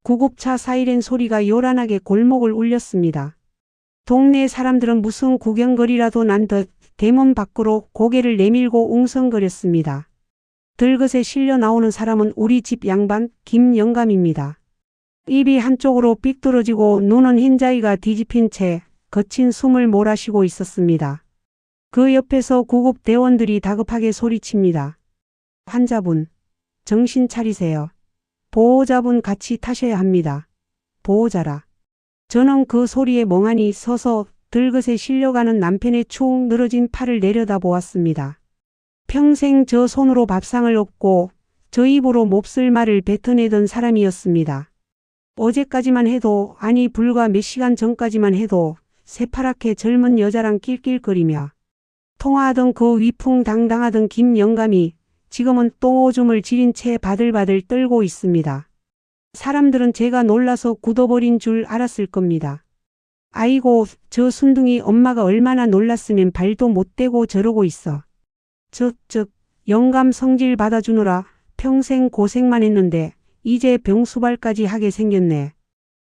구급차 사이렌 소리가 요란하게 골목을 울렸습니다. 동네 사람들은 무슨 구경거리라도 난 듯 대문 밖으로 고개를 내밀고 웅성거렸습니다. 들것에 실려 나오는 사람은 우리 집 양반 김영감입니다. 입이 한쪽으로 삐뚤어지고 눈은 흰자위가 뒤집힌 채 거친 숨을 몰아쉬고 있었습니다. 그 옆에서 구급대원들이 다급하게 소리칩니다. 환자분, 정신 차리세요. 보호자분 같이 타셔야 합니다. 보호자라. 저는 그 소리에 멍하니 서서 들것에 실려가는 남편의 축 늘어진 팔을 내려다보았습니다. 평생 저 손으로 밥상을 엎고 저 입으로 몹쓸 말을 뱉어내던 사람이었습니다. 어제까지만 해도, 아니 불과 몇 시간 전까지만 해도 새파랗게 젊은 여자랑 낄낄거리며 통화하던 그 위풍당당하던 김영감이 지금은 똥오줌을 지린 채 바들바들 떨고 있습니다. 사람들은 제가 놀라서 굳어버린 줄 알았을 겁니다. 아이고, 저 순둥이 엄마가 얼마나 놀랐으면 발도 못 대고 저러고 있어. 영감 성질 받아주느라 평생 고생만 했는데 이제 병수발까지 하게 생겼네.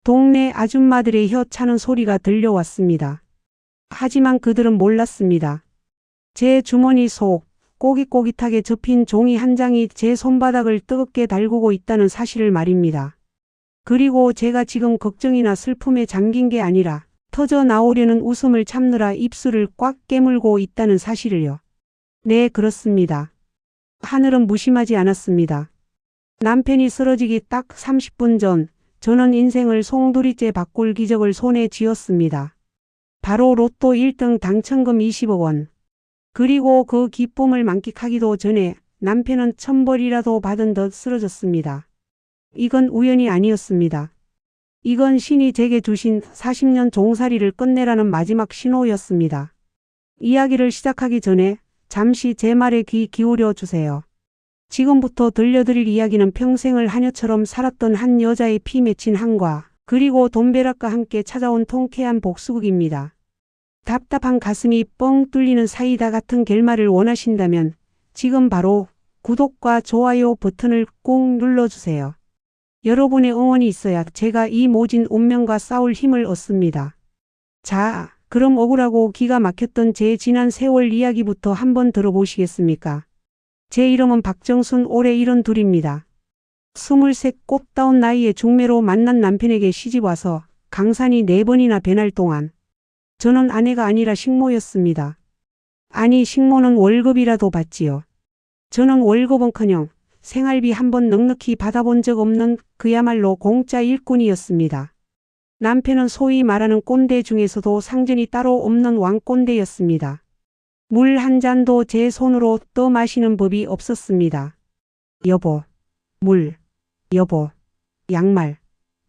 동네 아줌마들의 혀 차는 소리가 들려왔습니다. 하지만 그들은 몰랐습니다. 제 주머니 속 꼬깃꼬깃하게 접힌 종이 한 장이 제 손바닥을 뜨겁게 달구고 있다는 사실을 말입니다. 그리고 제가 지금 걱정이나 슬픔에 잠긴 게 아니라 터져 나오려는 웃음을 참느라 입술을 꽉 깨물고 있다는 사실을요. 네, 그렇습니다. 하늘은 무심하지 않았습니다. 남편이 쓰러지기 딱 30분 전 저는 인생을 송두리째 바꿀 기적을 손에 쥐었습니다. 바로 로또 1등 당첨금 20억 원. 그리고 그 기쁨을 만끽하기도 전에 남편은 천벌이라도 받은 듯 쓰러졌습니다. 이건 우연이 아니었습니다. 이건 신이 제게 주신 40년 종살이를 끝내라는 마지막 신호였습니다. 이야기를 시작하기 전에 잠시 제 말에 귀 기울여 주세요. 지금부터 들려드릴 이야기는 평생을 하녀처럼 살았던 한 여자의 피 맺힌 한과 그리고 돈벼락과 함께 찾아온 통쾌한 복수극입니다. 답답한 가슴이 뻥 뚫리는 사이다 같은 결말을 원하신다면 지금 바로 구독과 좋아요 버튼을 꾹 눌러주세요. 여러분의 응원이 있어야 제가 이 모진 운명과 싸울 힘을 얻습니다. 자, 그럼 억울하고 기가 막혔던 제 지난 세월 이야기부터 한번 들어보시겠습니까? 제 이름은 박정순, 올해 72입니다. 23 꽃다운 나이에 중매로 만난 남편에게 시집와서 강산이 4번이나 변할 동안 저는 아내가 아니라 식모였습니다. 아니, 식모는 월급이라도 받지요. 저는 월급은커녕 생활비 한 번 넉넉히 받아본 적 없는 그야말로 공짜 일꾼이었습니다. 남편은 소위 말하는 꼰대 중에서도 상전이 따로 없는 왕꼰대였습니다. 물 한 잔도 제 손으로 떠 마시는 법이 없었습니다. 여보, 물. 여보, 양말.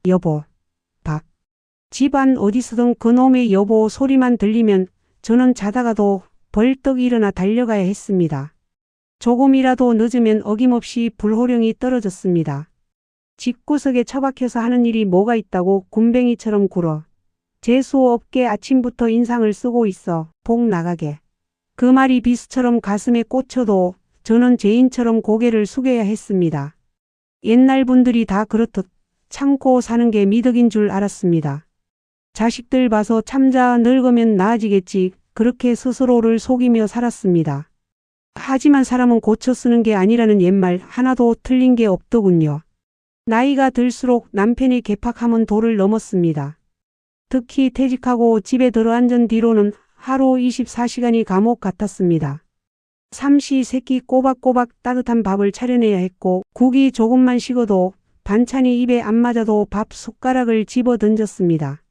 여보, 밥. 집안 어디서든 그놈의 여보 소리만 들리면 저는 자다가도 벌떡 일어나 달려가야 했습니다. 조금이라도 늦으면 어김없이 불호령이 떨어졌습니다. 집구석에 처박혀서 하는 일이 뭐가 있다고 군뱅이처럼 굴어. 재수 없게 아침부터 인상을 쓰고 있어 복 나가게. 그 말이 비수처럼 가슴에 꽂혀도 저는 죄인처럼 고개를 숙여야 했습니다. 옛날 분들이 다 그렇듯 참고 사는 게 미덕인 줄 알았습니다. 자식들 봐서 참자 늙으면 나아지겠지, 그렇게 스스로를 속이며 살았습니다. 하지만 사람은 고쳐 쓰는 게 아니라는 옛말 하나도 틀린 게 없더군요. 나이가 들수록 남편의 개팍함은 도를 넘었습니다. 특히 퇴직하고 집에 들어앉은 뒤로는 하루 24시간이 감옥 같았습니다. 삼시세끼 꼬박꼬박 따뜻한 밥을 차려내야 했고 국이 조금만 식어도 반찬이 입에 안 맞아도 밥 숟가락을 집어 던졌습니다.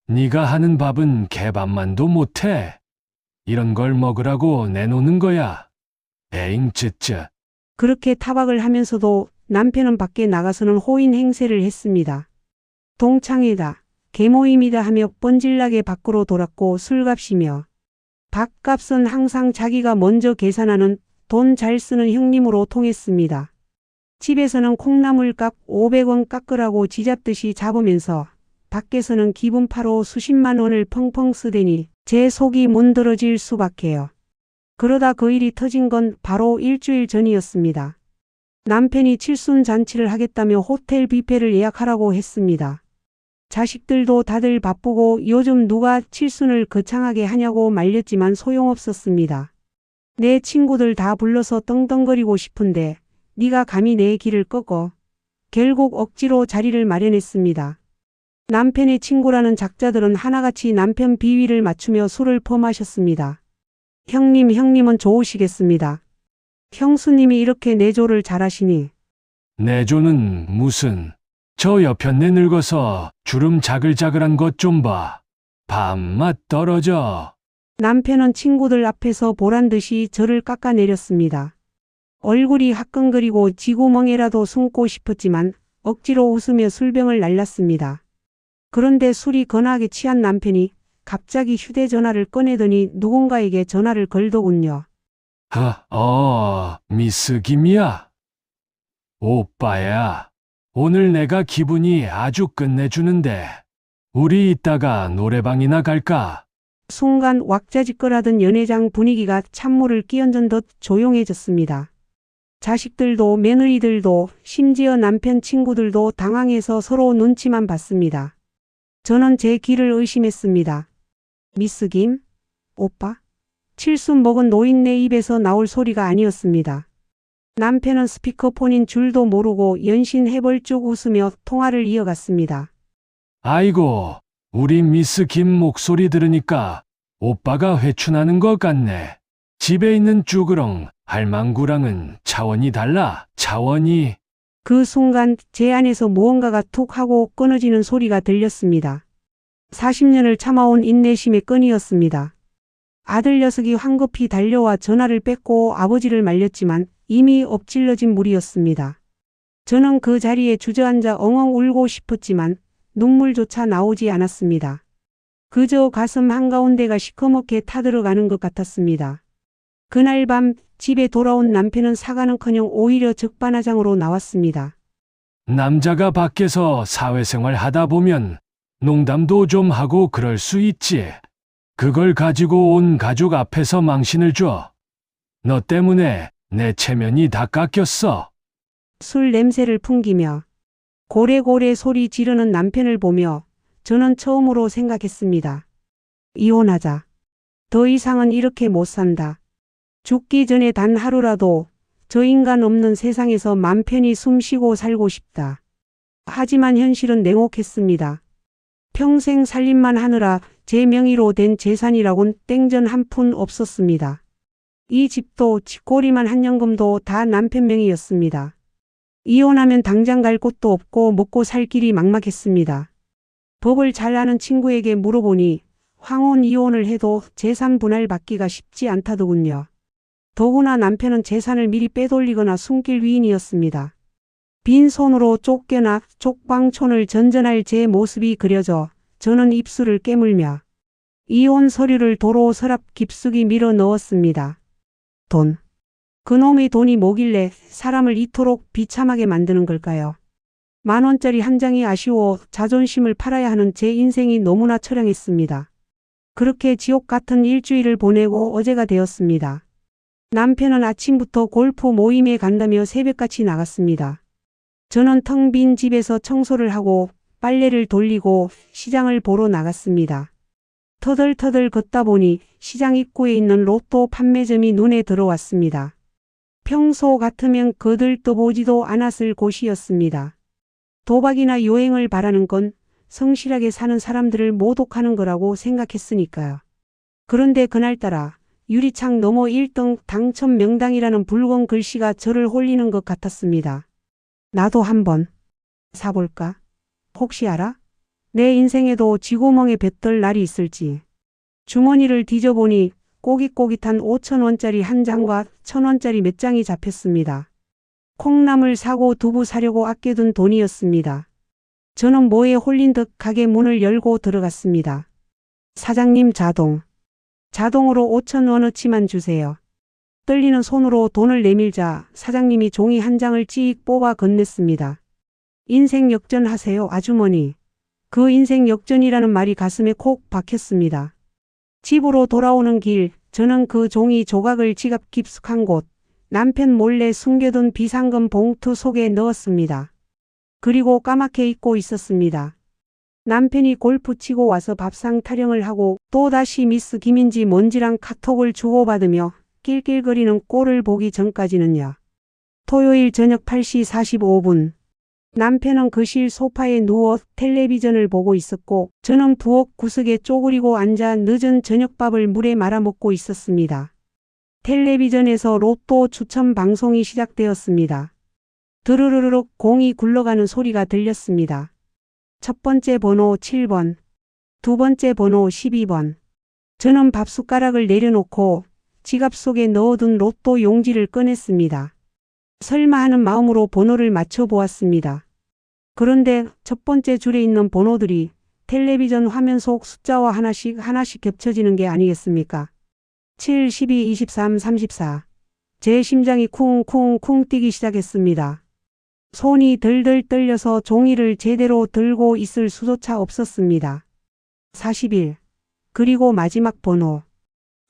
네가 하는 밥은 개밥만도 못해. 이런 걸 먹으라고 내놓는 거야. 에잉 쯔쯔. 그렇게 타박을 하면서도 남편은 밖에 나가서는 호인 행세를 했습니다. 동창회다, 개모임이다 하며 뻔질나게 밖으로 돌았고 술값이며 밥값은 항상 자기가 먼저 계산하는 돈 잘 쓰는 형님으로 통했습니다. 집에서는 콩나물값 500원 깎으라고 지잡듯이 잡으면서 밖에서는 기분파로 수십만 원을 펑펑 쓰대니 제 속이 문드러질 수밖에요. 그러다 그 일이 터진 건 바로 일주일 전이었습니다. 남편이 칠순 잔치를 하겠다며 호텔 뷔페를 예약하라고 했습니다. 자식들도 다들 바쁘고 요즘 누가 칠순을 거창하게 하냐고 말렸지만 소용없었습니다. 내 친구들 다 불러서 떵떵거리고 싶은데 네가 감히 내 길을 꺾어. 결국 억지로 자리를 마련했습니다. 남편의 친구라는 작자들은 하나같이 남편 비위를 맞추며 술을 퍼마셨습니다. 형님은 좋으시겠습니다. 형수님이 이렇게 내조를 잘하시니. 내조는 무슨. 저 옆편네 늙어서 주름 자글자글한 것 좀 봐. 밥맛 떨어져. 남편은 친구들 앞에서 보란듯이 저를 깎아내렸습니다. 얼굴이 화끈거리고 지구멍에라도 숨고 싶었지만 억지로 웃으며 술병을 날랐습니다. 그런데 술이 거나게 취한 남편이 갑자기 휴대전화를 꺼내더니 누군가에게 전화를 걸더군요. 미스 김이야? 오빠야. 오늘 내가 기분이 아주 끝내주는데 우리 이따가 노래방이나 갈까? 순간 왁자지껄하던 연회장 분위기가 찬물을 끼얹은 듯 조용해졌습니다. 자식들도 며느리들도 심지어 남편 친구들도 당황해서 서로 눈치만 봤습니다. 저는 제 귀를 의심했습니다. 미스 김? 오빠? 칠순 먹은 노인네 입에서 나올 소리가 아니었습니다. 남편은 스피커폰인 줄도 모르고 연신 해벌쭉 웃으며 통화를 이어갔습니다. 아이고, 우리 미스 김 목소리 들으니까 오빠가 회춘하는 것 같네. 집에 있는 쭈그렁 할망구랑은 차원이 달라, 차원이. 그 순간 제 안에서 무언가가 툭 하고 끊어지는 소리가 들렸습니다. 40년을 참아온 인내심의 끈이었습니다. 아들 녀석이 황급히 달려와 전화를 뺏고 아버지를 말렸지만 이미 엎질러진 물이었습니다. 저는 그 자리에 주저앉아 엉엉 울고 싶었지만 눈물조차 나오지 않았습니다. 그저 가슴 한가운데가 시커멓게 타들어가는 것 같았습니다. 그날 밤 집에 돌아온 남편은 사과는커녕 오히려 적반하장으로 나왔습니다. 남자가 밖에서 사회생활 하다 보면 농담도 좀 하고 그럴 수 있지. 그걸 가지고 온 가족 앞에서 망신을 줘. 너 때문에 내 체면이 다 깎였어. 술 냄새를 풍기며 고래고래 소리 지르는 남편을 보며 저는 처음으로 생각했습니다. 이혼하자. 더 이상은 이렇게 못 산다. 죽기 전에 단 하루라도 저 인간 없는 세상에서 맘 편히 숨 쉬고 살고 싶다. 하지만 현실은 냉혹했습니다. 평생 살림만 하느라 제 명의로 된 재산이라곤 땡전 한 푼 없었습니다. 이 집도 집꼬리만 한 연금도 다 남편 명의였습니다. 이혼하면 당장 갈 곳도 없고 먹고 살 길이 막막했습니다. 법을 잘 아는 친구에게 물어보니 황혼 이혼을 해도 재산 분할 받기가 쉽지 않다더군요. 더구나 남편은 재산을 미리 빼돌리거나 숨길 위인이었습니다. 빈손으로 쫓겨나 족방촌을 전전할 제 모습이 그려져 저는 입술을 깨물며 이혼 서류를 도로 서랍 깊숙이 밀어 넣었습니다. 돈. 그놈의 돈이 뭐길래 사람을 이토록 비참하게 만드는 걸까요? 10,000원짜리 한 장이 아쉬워 자존심을 팔아야 하는 제 인생이 너무나 처량했습니다. 그렇게 지옥 같은 일주일을 보내고 어제가 되었습니다. 남편은 아침부터 골프 모임에 간다며 새벽같이 나갔습니다. 저는 텅 빈 집에서 청소를 하고 빨래를 돌리고 시장을 보러 나갔습니다. 터덜터덜 걷다 보니 시장 입구에 있는 로또 판매점이 눈에 들어왔습니다. 평소 같으면 거들떠보지도 않았을 곳이었습니다. 도박이나 요행을 바라는 건 성실하게 사는 사람들을 모독하는 거라고 생각했으니까요. 그런데 그날따라 유리창 너머 1등 당첨 명당이라는 붉은 글씨가 저를 홀리는 것 같았습니다. 나도 한번 사볼까? 혹시 알아? 내 인생에도 쥐구멍에 뱉을 날이 있을지. 주머니를 뒤져보니 꼬깃꼬깃한 5,000원짜리 한 장과 1,000원짜리 몇 장이 잡혔습니다. 콩나물 사고 두부 사려고 아껴둔 돈이었습니다. 저는 뭐에 홀린 듯 가게 문을 열고 들어갔습니다. 사장님 자동으로 5,000원어치만 주세요. 떨리는 손으로 돈을 내밀자 사장님이 종이 한 장을 찌익 뽑아 건넸습니다. 인생 역전하세요 아주머니. 그 인생 역전이라는 말이 가슴에 콕 박혔습니다. 집으로 돌아오는 길 저는 그 종이 조각을 지갑 깊숙한 곳 남편 몰래 숨겨둔 비상금 봉투 속에 넣었습니다. 그리고 까맣게 잊고 있었습니다. 남편이 골프 치고 와서 밥상 타령을 하고 또다시 미스 김인지 뭔지랑 카톡을 주고받으며 낄낄거리는 꼴을 보기 전까지는요. 토요일 저녁 8시 45분. 남편은 거실 소파에 누워 텔레비전을 보고 있었고 저는 부엌 구석에 쪼그리고 앉아 늦은 저녁밥을 물에 말아 먹고 있었습니다. 텔레비전에서 로또 추첨 방송이 시작되었습니다. 드르르륵 공이 굴러가는 소리가 들렸습니다. 첫 번째 번호 7번, 두 번째 번호 12번. 저는 밥숟가락을 내려놓고 지갑 속에 넣어둔 로또 용지를 꺼냈습니다. 설마 하는 마음으로 번호를 맞춰보았습니다. 그런데 첫 번째 줄에 있는 번호들이 텔레비전 화면 속 숫자와 하나씩 겹쳐지는 게 아니겠습니까? 7, 12, 23, 34. 제 심장이 쿵쿵쿵 뛰기 시작했습니다. 손이 덜덜 떨려서 종이를 제대로 들고 있을 수조차 없었습니다. 41. 그리고 마지막 번호.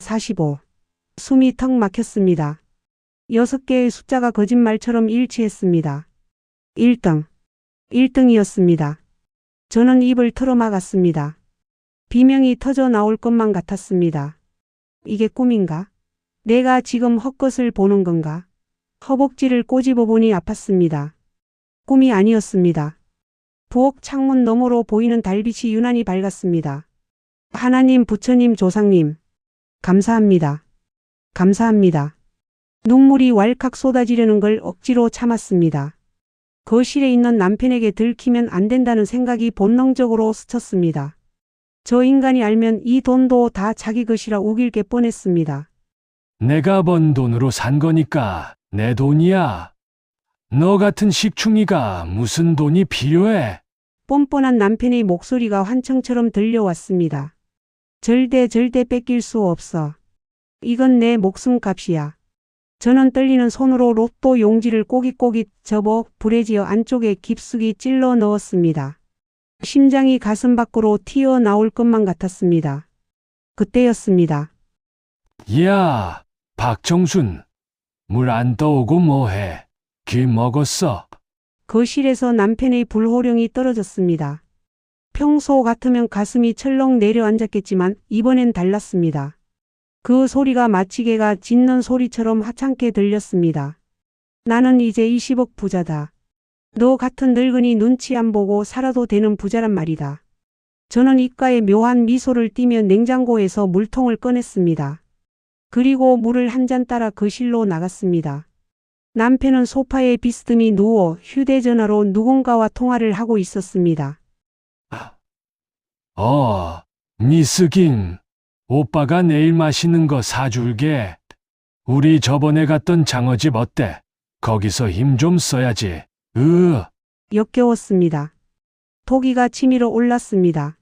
45. 숨이 턱 막혔습니다. 6개의 숫자가 거짓말처럼 일치했습니다. 1등. 1등이었습니다. 저는 입을 털어막았습니다. 비명이 터져 나올 것만 같았습니다. 이게 꿈인가? 내가 지금 헛것을 보는 건가? 허벅지를 꼬집어 보니 아팠습니다. 꿈이 아니었습니다. 부엌 창문 너머로 보이는 달빛이 유난히 밝았습니다. 하나님, 부처님, 조상님. 감사합니다. 감사합니다. 눈물이 왈칵 쏟아지려는 걸 억지로 참았습니다. 거실에 있는 남편에게 들키면 안 된다는 생각이 본능적으로 스쳤습니다. 저 인간이 알면 이 돈도 다 자기 것이라 우길 게 뻔했습니다. 내가 번 돈으로 산 거니까 내 돈이야. 너 같은 식충이가 무슨 돈이 필요해? 뻔뻔한 남편의 목소리가 환청처럼 들려왔습니다. 절대 뺏길 수 없어. 이건 내 목숨값이야. 저는 떨리는 손으로 로또 용지를 꼬깃꼬깃 접어 불에 지어 안쪽에 깊숙이 찔러 넣었습니다. 심장이 가슴 밖으로 튀어나올 것만 같았습니다. 그때였습니다. 야, 박정순. 물 안 떠오고 뭐해? 귀 먹었어? 거실에서 남편의 불호령이 떨어졌습니다. 평소 같으면 가슴이 철렁 내려앉았겠지만 이번엔 달랐습니다. 그 소리가 마치 개가 짖는 소리처럼 하찮게 들렸습니다. 나는 이제 20억 부자다. 너 같은 늙은이 눈치 안 보고 살아도 되는 부자란 말이다. 저는 입가에 묘한 미소를 띠며 냉장고에서 물통을 꺼냈습니다. 그리고 물을 한 잔 따라 거실로 나갔습니다. 남편은 소파에 비스듬히 누워 휴대전화로 누군가와 통화를 하고 있었습니다. 미스 김. 오빠가 내일 맛있는 거 사줄게. 우리 저번에 갔던 장어집 어때? 거기서 힘 좀 써야지. 역겨웠습니다. 토기가 치밀어 올랐습니다.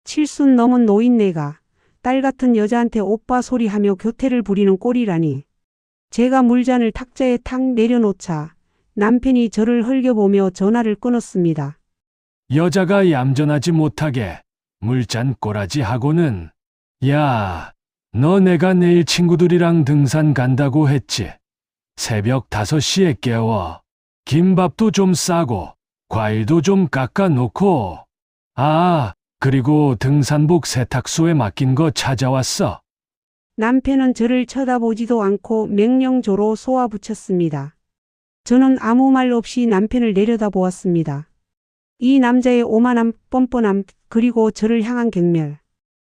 70 넘은 노인네가 딸 같은 여자한테 오빠 소리하며 교태를 부리는 꼴이라니. 제가 물잔을 탁자에 탁 내려놓자 남편이 저를 흘겨보며 전화를 끊었습니다. 여자가 얌전하지 못하게 물잔 꼬라지 하고는. 야, 너 내가 내일 친구들이랑 등산 간다고 했지? 새벽 5시에 깨워. 김밥도 좀 싸고 과일도 좀 깎아 놓고. 그리고 등산복 세탁소에 맡긴 거 찾아왔어. 남편은 저를 쳐다보지도 않고 명령조로 쏘아붙였습니다. 저는 아무 말 없이 남편을 내려다보았습니다. 이 남자의 오만함, 뻔뻔함, 그리고 저를 향한 경멸.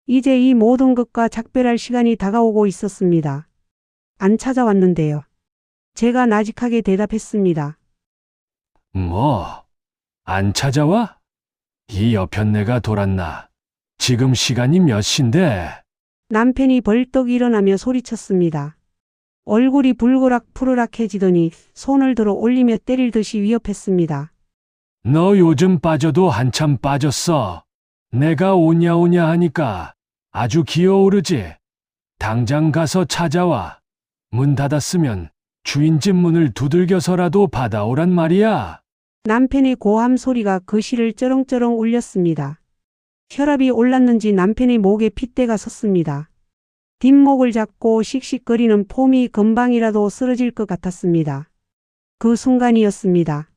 이제 이 모든 것과 작별할 시간이 다가오고 있었습니다. 안 찾아왔는데요. 제가 나직하게 대답했습니다. 뭐? 안 찾아와? 이 여편네가 돌았나? 지금 시간이 몇 시인데? 남편이 벌떡 일어나며 소리쳤습니다. 얼굴이 불그락 푸르락해지더니 손을 들어 올리며 때릴 듯이 위협했습니다. 너 요즘 빠져도 한참 빠졌어. 내가 오냐 하니까 아주 기어오르지. 당장 가서 찾아와. 문 닫았으면 주인집 문을 두들겨서라도 받아오란 말이야. 남편의 고함 소리가 거실을 쩌렁쩌렁 울렸습니다. 혈압이 올랐는지 남편의 목에 핏대가 섰습니다. 뒷목을 잡고 씩씩거리는 폼이 금방이라도 쓰러질 것 같았습니다. 그 순간이었습니다.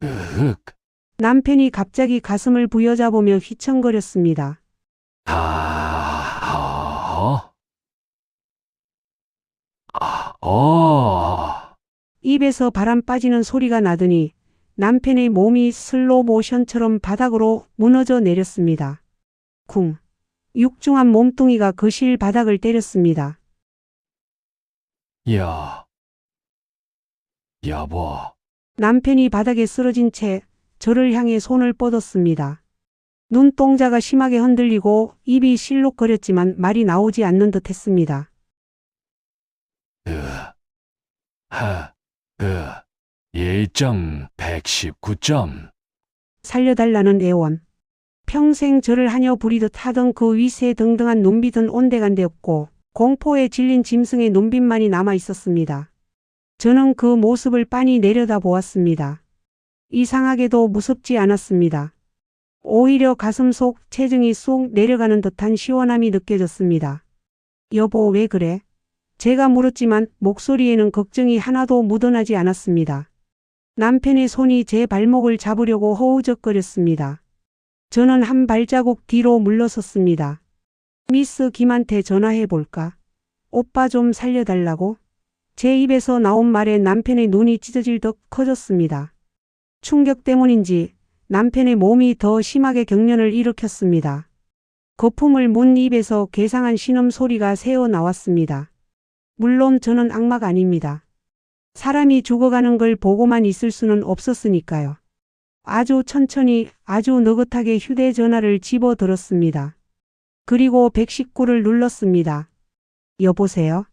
으흑. 남편이 갑자기 가슴을 부여잡으며 휘청거렸습니다. 입에서 바람 빠지는 소리가 나더니 남편의 몸이 슬로 모션처럼 바닥으로 무너져 내렸습니다. 쿵. 육중한 몸뚱이가 거실 바닥을 때렸습니다. 여보. 남편이 바닥에 쓰러진 채 저를 향해 손을 뻗었습니다. 눈동자가 심하게 흔들리고 입이 실룩거렸지만 말이 나오지 않는 듯 했습니다. 1점 119점. 살려달라는 애원. 평생 저를 하녀 부리듯 하던 그 위세등등한 눈빛은 온데간데 없고 공포에 질린 짐승의 눈빛만이 남아 있었습니다. 저는 그 모습을 빤히 내려다보았습니다. 이상하게도 무섭지 않았습니다. 오히려 가슴 속 체중이 쑥 내려가는 듯한 시원함이 느껴졌습니다. 여보, 왜 그래? 제가 물었지만 목소리에는 걱정이 하나도 묻어나지 않았습니다. 남편의 손이 제 발목을 잡으려고 허우적거렸습니다. 저는 한 발자국 뒤로 물러섰습니다. 미스 김한테 전화해 볼까? 오빠 좀 살려달라고? 제 입에서 나온 말에 남편의 눈이 찢어질 듯 커졌습니다. 충격 때문인지 남편의 몸이 더 심하게 경련을 일으켰습니다. 거품을 문 입에서 괴상한 신음소리가 새어 나왔습니다. 물론 저는 악마가 아닙니다. 사람이 죽어가는 걸 보고만 있을 수는 없었으니까요. 아주 천천히 아주 느긋하게 휴대전화를 집어들었습니다. 그리고 119를 눌렀습니다. 여보세요?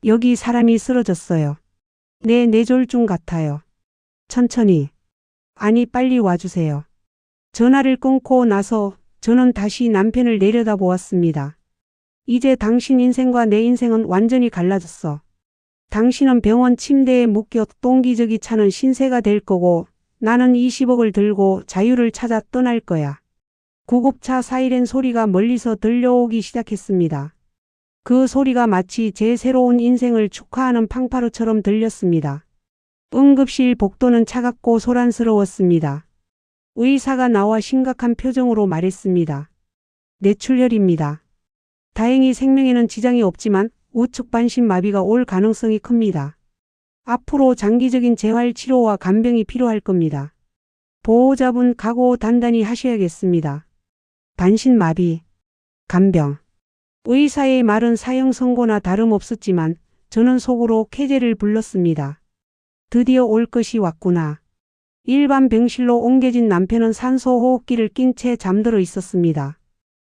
여기 사람이 쓰러졌어요. 내 뇌졸중 같아요. 천천히. 아니, 빨리 와주세요. 전화를 끊고 나서 저는 다시 남편을 내려다보았습니다. 이제 당신 인생과 내 인생은 완전히 갈라졌어. 당신은 병원 침대에 묶여 똥기저귀 차는 신세가 될 거고 나는 20억을 들고 자유를 찾아 떠날 거야. 구급차 사이렌 소리가 멀리서 들려오기 시작했습니다. 그 소리가 마치 제 새로운 인생을 축하하는 팡파르처럼 들렸습니다. 응급실 복도는 차갑고 소란스러웠습니다. 의사가 나와 심각한 표정으로 말했습니다. 뇌출혈입니다. 다행히 생명에는 지장이 없지만 우측 반신마비가 올 가능성이 큽니다. 앞으로 장기적인 재활 치료와 간병이 필요할 겁니다. 보호자분 각오 단단히 하셔야겠습니다. 반신마비, 간병. 의사의 말은 사형 선고나 다름없었지만 저는 속으로 쾌재를 불렀습니다. 드디어 올 것이 왔구나. 일반 병실로 옮겨진 남편은 산소호흡기를 낀 채 잠들어 있었습니다.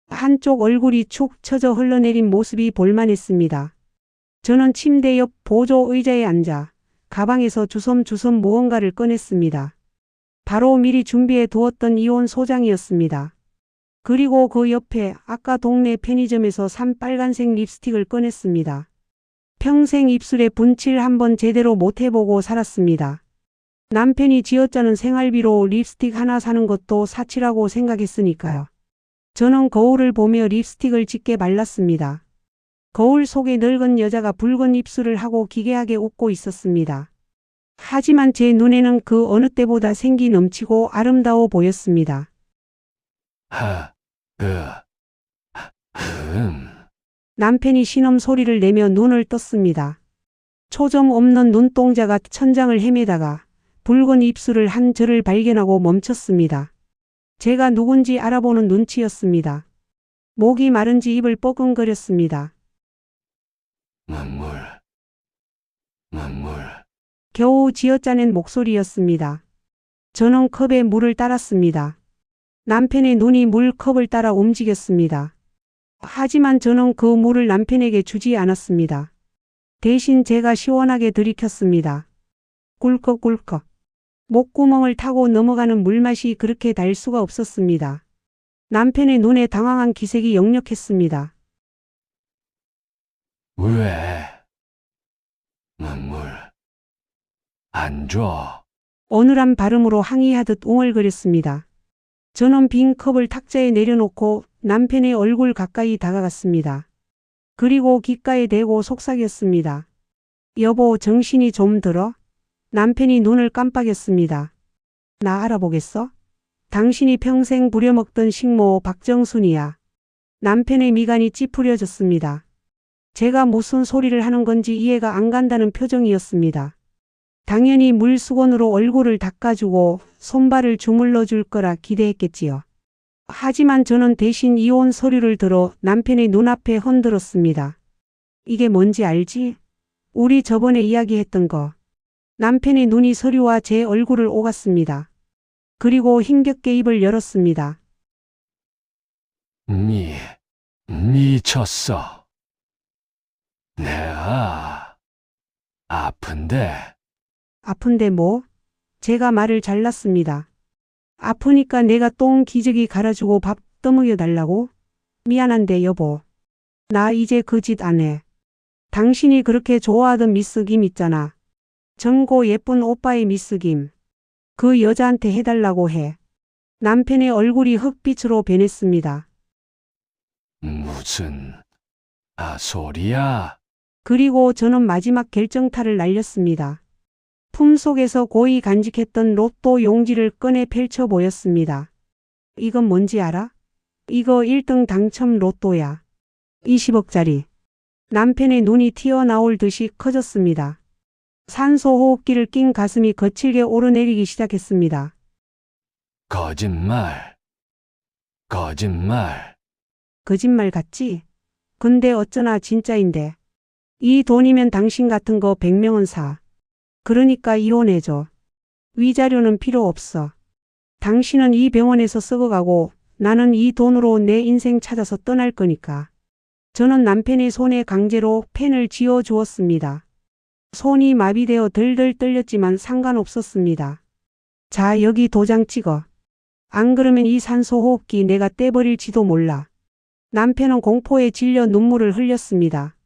한쪽 얼굴이 축 처져 흘러내린 모습이 볼만했습니다. 저는 침대 옆 보조 의자에 앉아 가방에서 주섬주섬 무언가를 꺼냈습니다. 바로 미리 준비해 두었던 이온 소장이었습니다. 그리고 그 옆에 아까 동네 편의점에서 산 빨간색 립스틱을 꺼냈습니다. 평생 입술에 분칠 한번 제대로 못 해보고 살았습니다. 남편이 쥐어짜는 생활비로 립스틱 하나 사는 것도 사치라고 생각했으니까요. 저는 거울을 보며 립스틱을 짙게 발랐습니다. 거울 속에 늙은 여자가 붉은 입술을 하고 기괴하게 웃고 있었습니다. 하지만 제 눈에는 그 어느 때보다 생기 넘치고 아름다워 보였습니다. 남편이 신음 소리를 내며 눈을 떴습니다. 초점 없는 눈동자가 천장을 헤매다가 붉은 입술을 한 저를 발견하고 멈췄습니다. 제가 누군지 알아보는 눈치였습니다. 목이 마른지 입을 뻐근거렸습니다. 눈물. 겨우 쥐어짜낸 목소리였습니다. 저는 컵에 물을 따랐습니다. 남편의 눈이 물컵을 따라 움직였습니다. 하지만 저는 그 물을 남편에게 주지 않았습니다. 대신 제가 시원하게 들이켰습니다. 꿀꺽꿀꺽. 목구멍을 타고 넘어가는 물맛이 그렇게 달 수가 없었습니다. 남편의 눈에 당황한 기색이 역력했습니다. 왜? 눈물 안 줘. 어눌한 발음으로 항의하듯 웅얼거렸습니다. 저는 빈 컵을 탁자에 내려놓고 남편의 얼굴 가까이 다가갔습니다. 그리고 귓가에 대고 속삭였습니다. 여보, 정신이 좀 들어? 남편이 눈을 깜빡였습니다. 나 알아보겠어? 당신이 평생 부려먹던 식모 박정순이야. 남편의 미간이 찌푸려졌습니다. 제가 무슨 소리를 하는 건지 이해가 안 간다는 표정이었습니다. 당연히 물수건으로 얼굴을 닦아주고 손발을 주물러 줄 거라 기대했겠지요. 하지만 저는 대신 이혼 서류를 들어 남편의 눈앞에 흔들었습니다. 이게 뭔지 알지? 우리 저번에 이야기했던 거. 남편의 눈이 서류와 제 얼굴을 오갔습니다. 그리고 힘겹게 입을 열었습니다. 미쳤어. 내가 아픈데. 아픈데 뭐? 제가 말을 잘랐습니다. 아프니까 내가 똥 기저귀 갈아주고 밥 떠먹여 달라고? 미안한데 여보. 나 이제 그 짓 안 해. 당신이 그렇게 좋아하던 미스 김 있잖아. 젊고 예쁜 오빠의 미스 김. 그 여자한테 해달라고 해. 남편의 얼굴이 흑빛으로 변했습니다. 무슨 소리야? 그리고 저는 마지막 결정타를 날렸습니다. 품속에서 고이 간직했던 로또 용지를 꺼내 펼쳐 보였습니다. 이건 뭔지 알아? 이거 1등 당첨 로또야. 20억짜리. 남편의 눈이 튀어나올 듯이 커졌습니다. 산소호흡기를 낀 가슴이 거칠게 오르내리기 시작했습니다. 거짓말. 거짓말 같지? 근데 어쩌나 진짜인데. 이 돈이면 당신 같은 거 100명은 사. 그러니까 이혼해줘. 위자료는 필요 없어. 당신은 이 병원에서 썩어가고 나는 이 돈으로 내 인생 찾아서 떠날 거니까. 저는 남편의 손에 강제로 펜을 쥐어 주었습니다. 손이 마비되어 덜덜 떨렸지만 상관없었습니다. 자, 여기 도장 찍어. 안 그러면 이 산소호흡기 내가 떼버릴지도 몰라. 남편은 공포에 질려 눈물을 흘렸습니다.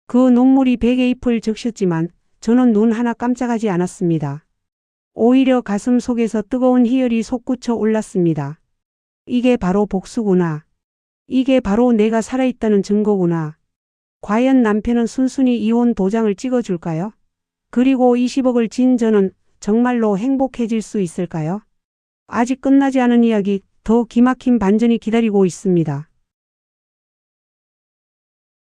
그 눈물이 베개 잎을 적셨지만 저는 눈 하나 깜짝하지 않았습니다. 오히려 가슴 속에서 뜨거운 희열이 솟구쳐 올랐습니다. 이게 바로 복수구나. 이게 바로 내가 살아있다는 증거구나. 과연 남편은 순순히 이혼 도장을 찍어줄까요? 그리고 20억을 진 저는 정말로 행복해질 수 있을까요? 아직 끝나지 않은 이야기, 더 기막힌 반전이 기다리고 있습니다.